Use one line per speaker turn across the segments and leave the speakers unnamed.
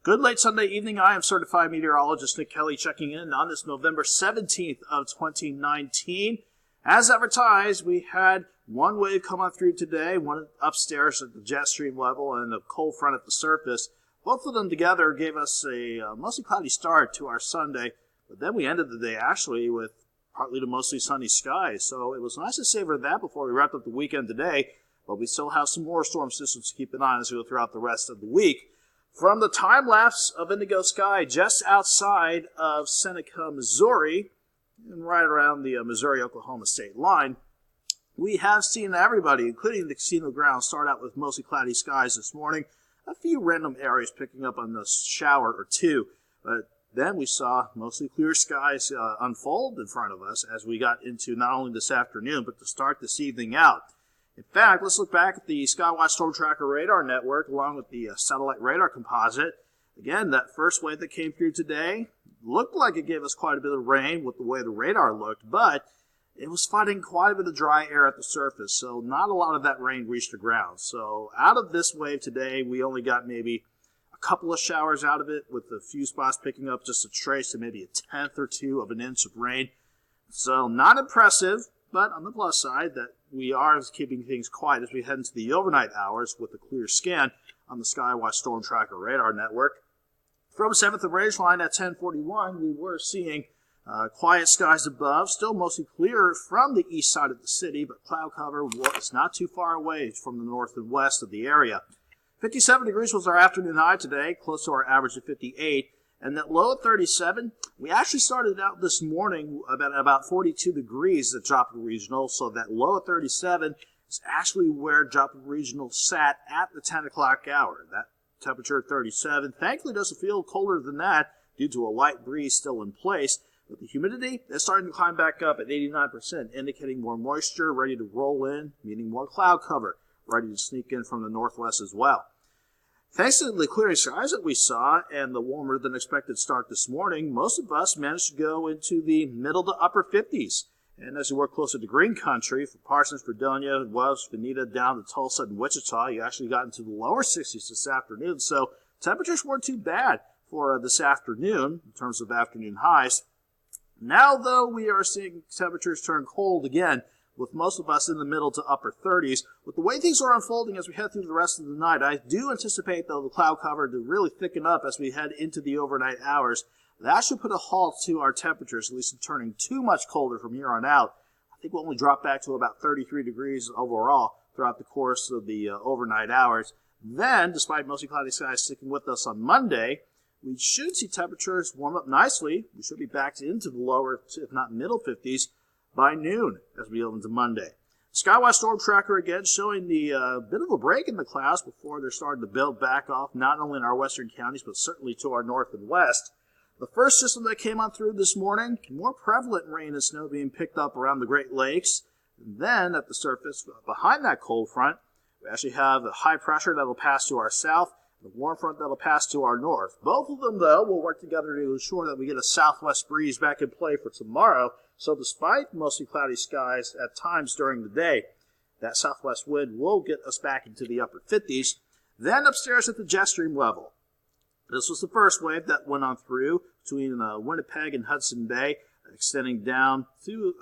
Good late Sunday evening. I am certified meteorologist Nick Kelly checking in on this November 17th of 2019. As advertised, we had one wave come on through today, one upstairs at the jet stream level and a cold front at the surface. Both of them together gave us a mostly cloudy start to our Sunday, but then we ended the day actually with partly to mostly sunny skies. So it was nice to savor that before we wrapped up the weekend today, but we still have some more storm systems to keep an eye on as we go throughout the rest of the week. From the time-lapse of indigo sky just outside of Seneca, Missouri, and right around the Missouri-Oklahoma state line, we have seen everybody, including the casino ground, start out with mostly cloudy skies this morning. A few random areas picking up on a shower or two, but then we saw mostly clear skies unfold in front of us as we got into not only this afternoon, but to start this evening out. In fact, let's look back at the Skywatch Storm Tracker radar network along with the satellite radar composite. Again, that first wave that came through today looked like it gave us quite a bit of rain with the way the radar looked, but it was fighting quite a bit of dry air at the surface, so not a lot of that rain reached the ground. So out of this wave today, we only got maybe a couple of showers out of it, with a few spots picking up just a trace to maybe a tenth or two of an inch of rain. So not impressive, but on the plus side, that we are keeping things quiet as we head into the overnight hours with a clear scan on the Skywatch Storm Tracker radar network. From 7th and Rangeline at 1041, we were seeing quiet skies above, still mostly clear from the east side of the city, but cloud cover was not too far away from the north and west of the area. 57 degrees was our afternoon high today, close to our average of 58. And that low at 37, we actually started out this morning about 42 degrees at Joplin Regional, so that low at 37 is actually where Joplin Regional sat at the 10 o'clock hour. That temperature at 37 thankfully doesn't feel colder than that due to a light breeze still in place, but the humidity is starting to climb back up at 89%, indicating more moisture ready to roll in, meaning more cloud cover ready to sneak in from the northwest as well. Thanks to the clearing skies that we saw and the warmer than expected start this morning, most of us managed to go into the middle to upper 50s. And as you work closer to green country, from Parsons, Fredonia, Wells, Veneta, down to Tulsa and Wichita, you actually got into the lower 60s this afternoon. So temperatures weren't too bad for this afternoon in terms of afternoon highs. Now, though, we are seeing temperatures turn cold again, with most of us in the middle to upper 30s. With the way things are unfolding as we head through the rest of the night, I do anticipate, though, the cloud cover to really thicken up as we head into the overnight hours. That should put a halt to our temperatures, at least in turning too much colder from here on out. I think we'll only drop back to about 33 degrees overall throughout the course of the overnight hours. Then, despite mostly cloudy skies sticking with us on Monday, we should see temperatures warm up nicely. We should be back into the lower, if not middle 50s, by noon as we go into Monday. Skywatch Storm Tracker again showing the bit of a break in the clouds before they're starting to build back off, not only in our western counties, but certainly to our north and west. The first system that came on through this morning, more prevalent rain and snow being picked up around the Great Lakes. And then at the surface, behind that cold front, we actually have a high pressure that will pass to our south, and a warm front that will pass to our north. Both of them, though, will work together to ensure that we get a southwest breeze back in play for tomorrow. So despite mostly cloudy skies at times during the day, that southwest wind will get us back into the upper 50s. Then upstairs at the jet stream level, this was the first wave that went on through between Winnipeg and Hudson Bay, extending down to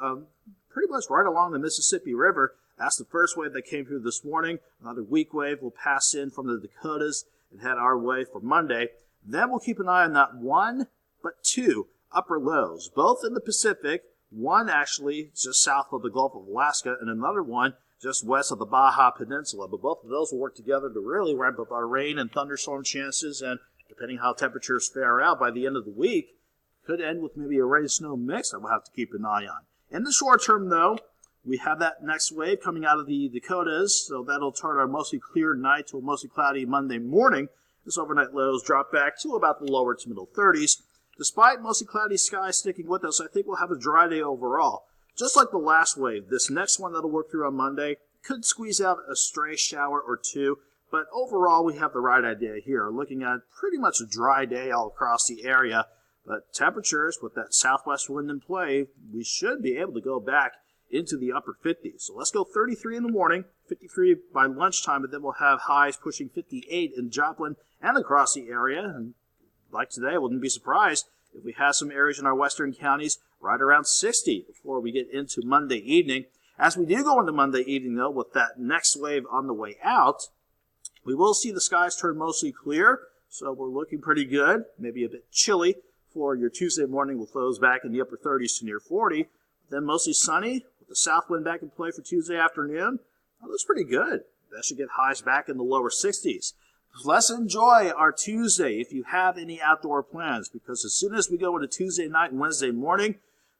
pretty much right along the Mississippi River. That's the first wave that came through this morning. Another weak wave will pass in from the Dakotas and head our way for Monday. Then we'll keep an eye on not one, but two upper lows, both in the Pacific. One actually just south of the Gulf of Alaska, and another one just west of the Baja Peninsula. But both of those will work together to really ramp up our rain and thunderstorm chances, and depending how temperatures fare out by the end of the week, could end with maybe a rain-snow mix that we'll have to keep an eye on. In the short term, though, we have that next wave coming out of the Dakotas, so that'll turn our mostly clear night to a mostly cloudy Monday morning. This overnight lows drop back to about the lower to middle 30s. Despite mostly cloudy skies sticking with us, I think we'll have a dry day overall. Just like the last wave, this next one that'll work through on Monday could squeeze out a stray shower or two, but overall we have the right idea here, looking at pretty much a dry day all across the area. But temperatures, with that southwest wind in play, we should be able to go back into the upper 50s. So let's go 33 in the morning, 53 by lunchtime, and then we'll have highs pushing 58 in Joplin and across the area, and like today, I wouldn't be surprised if we have some areas in our western counties right around 60 before we get into Monday evening. As we do go into Monday evening, though, with that next wave on the way out, we will see the skies turn mostly clear, so we're looking pretty good. Maybe a bit chilly for your Tuesday morning with lows back in the upper 30s to near 40. Then mostly sunny with the south wind back in play for Tuesday afternoon. That looks pretty good. That should get highs back in the lower 60s. Let's enjoy our Tuesday if you have any outdoor plans, because as soon as we go into Tuesday night and Wednesday morning,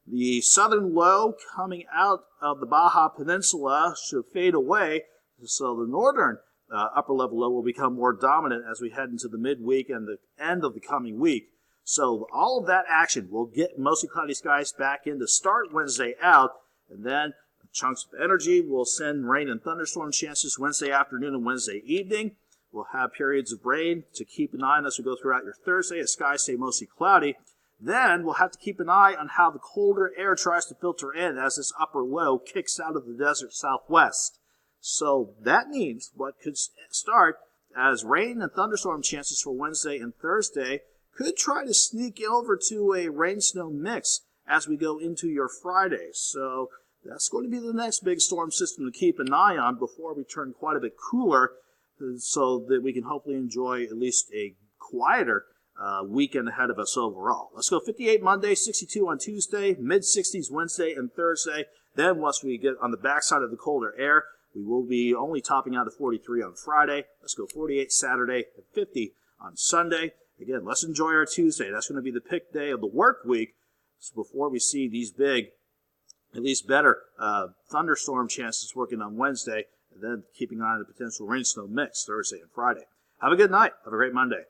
the southern low coming out of the Baja Peninsula should fade away, so the northern upper level low will become more dominant as we head into the midweek and the end of the coming week. So all of that action will get mostly cloudy skies back in to start Wednesday out, and then chunks of energy will send rain and thunderstorm chances Wednesday afternoon and Wednesday evening. We'll have periods of rain to keep an eye on as we go throughout your Thursday as skies stay mostly cloudy. Then we'll have to keep an eye on how the colder air tries to filter in as this upper low kicks out of the desert southwest. So that means what could start as rain and thunderstorm chances for Wednesday and Thursday could try to sneak over to a rain-snow mix as we go into your Friday. So that's going to be the next big storm system to keep an eye on before we turn quite a bit cooler, so that we can hopefully enjoy at least a quieter weekend ahead of us overall. Let's go 58 Monday, 62 on Tuesday, mid-60s Wednesday and Thursday. Then once we get on the backside of the colder air, we will be only topping out at 43 on Friday. Let's go 48 Saturday and 50 on Sunday. Again, let's enjoy our Tuesday. That's going to be the pick day of the work week. So before we see these big, at least better, thunderstorm chances working on Wednesday, and then keeping an eye on the potential rain-snow mix Thursday and Friday. Have a good night. Have a great Monday.